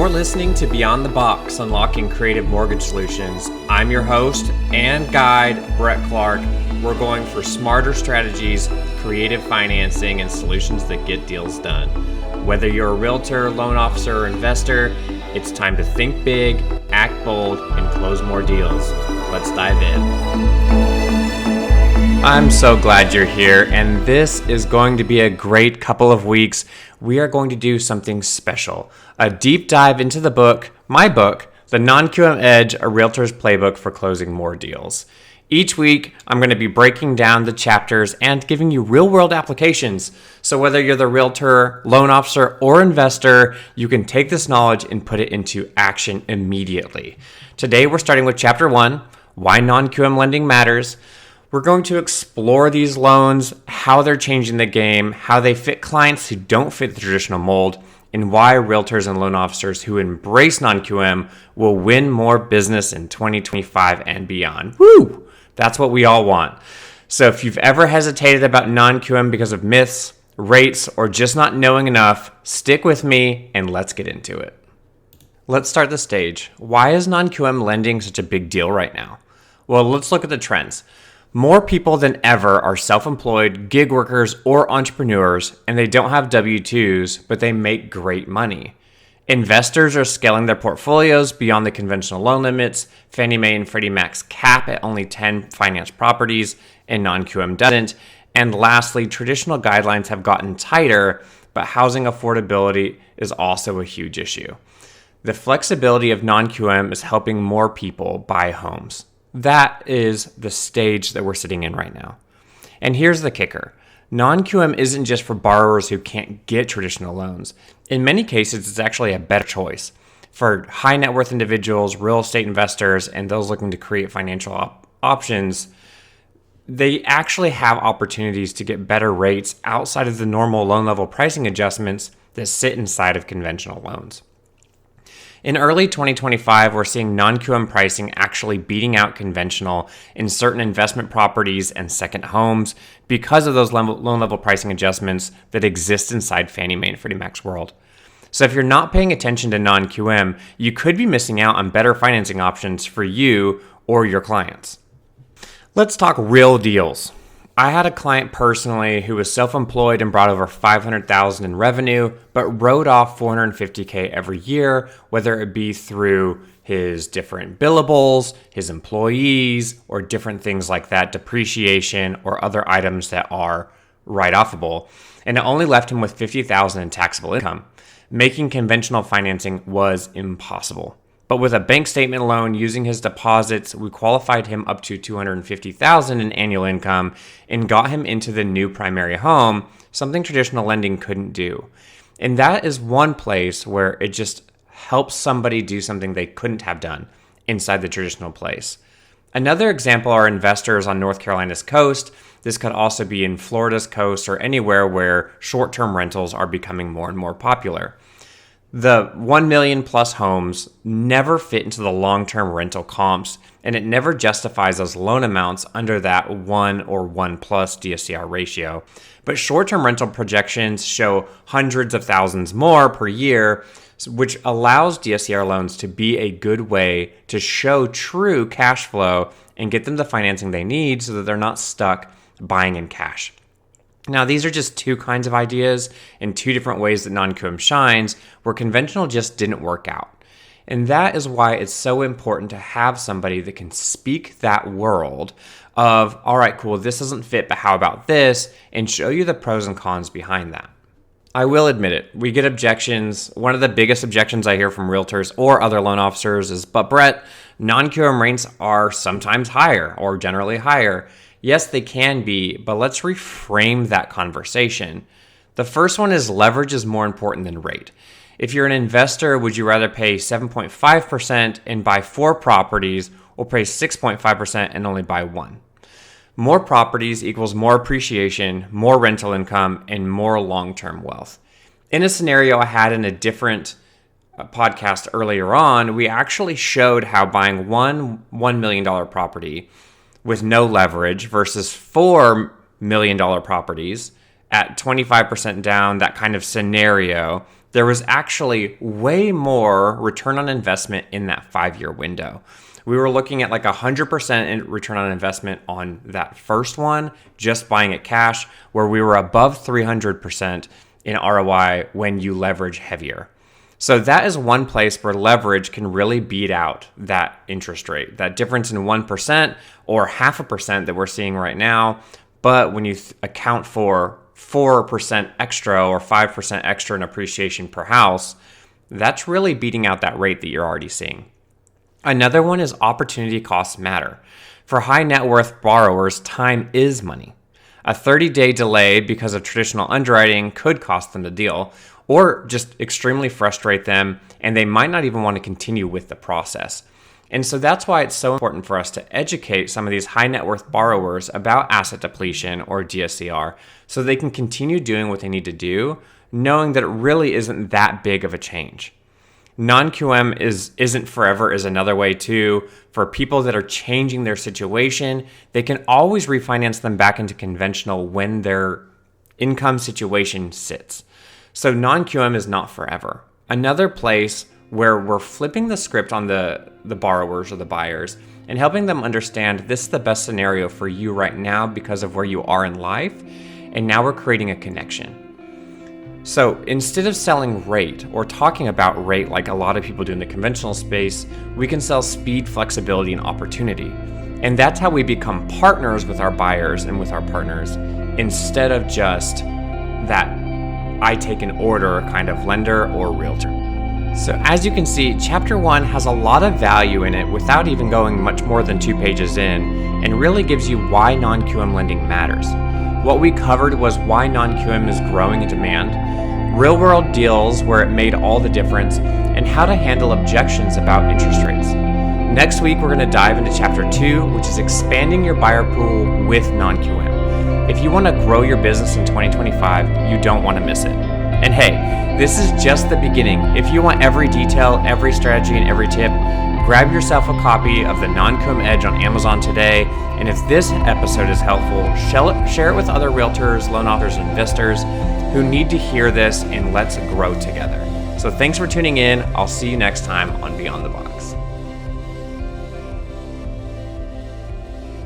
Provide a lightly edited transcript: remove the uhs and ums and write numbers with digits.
You're listening to Beyond the Box, Unlocking Creative Mortgage Solutions. I'm your host and guide, Brett Clark. We're going for smarter strategies, creative financing, and solutions that get deals done. Whether you're a realtor, loan officer, or investor, it's time to think big, act bold, and close more deals. Let's dive in. I'm so glad you're here, and this is going to be a great couple of weeks. We are going to do something special, a deep dive into the book, my book, The Non-QM Edge, a Realtor's Playbook for Closing More Deals. Each week, I'm going to be breaking down the chapters and giving you real-world applications. So whether you're the realtor, loan officer, or investor, you can take this knowledge and put it into action immediately. Today, we're starting with Chapter 1, Why Non-QM Lending Matters. We're going to explore these loans, how they're changing the game, how they fit clients who don't fit the traditional mold, and why realtors and loan officers who embrace non-QM will win more business in 2025 and beyond. Woo! That's what we all want. So if you've ever hesitated about non-QM because of myths, rates, or just not knowing enough, stick with me and let's get into it. Let's start the stage. Why is non-QM lending such a big deal right now? Well, let's look at the trends. More people than ever are self-employed, gig workers, or entrepreneurs, and they don't have W-2s, but they make great money. Investors are scaling their portfolios beyond the conventional loan limits. Fannie Mae and Freddie Mac's cap at only 10 financed properties, and non-QM doesn't. And lastly, traditional guidelines have gotten tighter, but housing affordability is also a huge issue. The flexibility of non-QM is helping more people buy homes. That is the stage that we're sitting in right now. And here's the kicker. Non-QM isn't just for borrowers who can't get traditional loans. In many cases, it's actually a better choice. For high net worth individuals, real estate investors, and those looking to create financial options, they actually have opportunities to get better rates outside of the normal loan level pricing adjustments that sit inside of conventional loans. In early 2025, we're seeing non-QM pricing actually beating out conventional in certain investment properties and second homes because of those loan level pricing adjustments that exist inside Fannie Mae and Freddie Mac's world. So if you're not paying attention to non-QM, you could be missing out on better financing options for you or your clients. Let's talk real deals. I had a client personally who was self-employed and brought over $500,000 in revenue, but wrote off $450K every year, whether it be through his different billables, his employees, or different things like that, depreciation, or other items that are write-offable. And it only left him with $50,000 in taxable income. Making conventional financing was impossible. But with a bank statement loan using his deposits, we qualified him up to $250,000 in annual income and got him into the new primary home, something traditional lending couldn't do. And that is one place where it just helps somebody do something they couldn't have done inside the traditional place. Another example are investors on North Carolina's coast. This could also be in Florida's coast or anywhere where short-term rentals are becoming more and more popular. The 1 million plus homes never fit into the long-term rental comps, and it never justifies those loan amounts under that 1 or 1 plus DSCR ratio. But short-term rental projections show hundreds of thousands more per year, which allows DSCR loans to be a good way to show true cash flow and get them the financing they need so that they're not stuck buying in cash. Now, these are just two kinds of ideas and two different ways that non-QM shines, where conventional just didn't work out. And that is why it's so important to have somebody that can speak that world of, all right, cool, this doesn't fit, but how about this? And show you the pros and cons behind that. I will admit it, we get objections. One of the biggest objections I hear from realtors or other loan officers is, but Brett, non-QM rates are sometimes higher or generally higher. Yes, they can be, but let's reframe that conversation. The first one is leverage is more important than rate. If you're an investor, would you rather pay 7.5% and buy 4 properties or pay 6.5% and only buy 1? More properties equals more appreciation, more rental income, and more long-term wealth. In a scenario I had in a different podcast earlier on, we actually showed how buying one $1 million property with no leverage versus $4 million properties at 25% down, that kind of scenario, there was actually way more return on investment in that 5-year window. We were looking at like 100% in return on investment on that first one, just buying it cash, where we were above 300% in ROI when you leverage heavier. So that is one place where leverage can really beat out that interest rate, that difference in 1% or 0.5% that we're seeing right now. But when you account for 4% extra or 5% extra in appreciation per house, that's really beating out that rate that you're already seeing. Another one is opportunity costs matter. For high net worth borrowers, time is money. A 30-day delay because of traditional underwriting could cost them the deal or just extremely frustrate them, and they might not even want to continue with the process. And so that's why it's so important for us to educate some of these high net worth borrowers about asset depletion or DSCR so they can continue doing what they need to do, knowing that it really isn't that big of a change. Non-QM isn't forever is another way too. For people that are changing their situation, they can always refinance them back into conventional when their income situation sits. So non-QM is not forever. Another place where we're flipping the script on the borrowers or the buyers and helping them understand this is the best scenario for you right now because of where you are in life, and now we're creating a connection. So instead of selling rate or talking about rate like a lot of people do in the conventional space, we can sell speed, flexibility, and opportunity. And that's how we become partners with our buyers and with our partners instead of just that I take an order kind of lender or realtor. So as you can see, chapter 1 has a lot of value in it without even going much more than 2 pages in, and really gives you why non-QM lending matters. What we covered was why non-QM is growing in demand, real-world deals where it made all the difference, and how to handle objections about interest rates. Next week, we're going to dive into chapter 2, which is expanding your buyer pool with non-QM. If you want to grow your business in 2025, you don't want to miss it. And hey, this is just the beginning. If you want every detail, every strategy, and every tip, grab yourself a copy of the Non-QM Edge on Amazon today. And if this episode is helpful, share it with other realtors, loan officers, and investors who need to hear this, and let's grow together. So thanks for tuning in. I'll see you next time on Beyond the Box.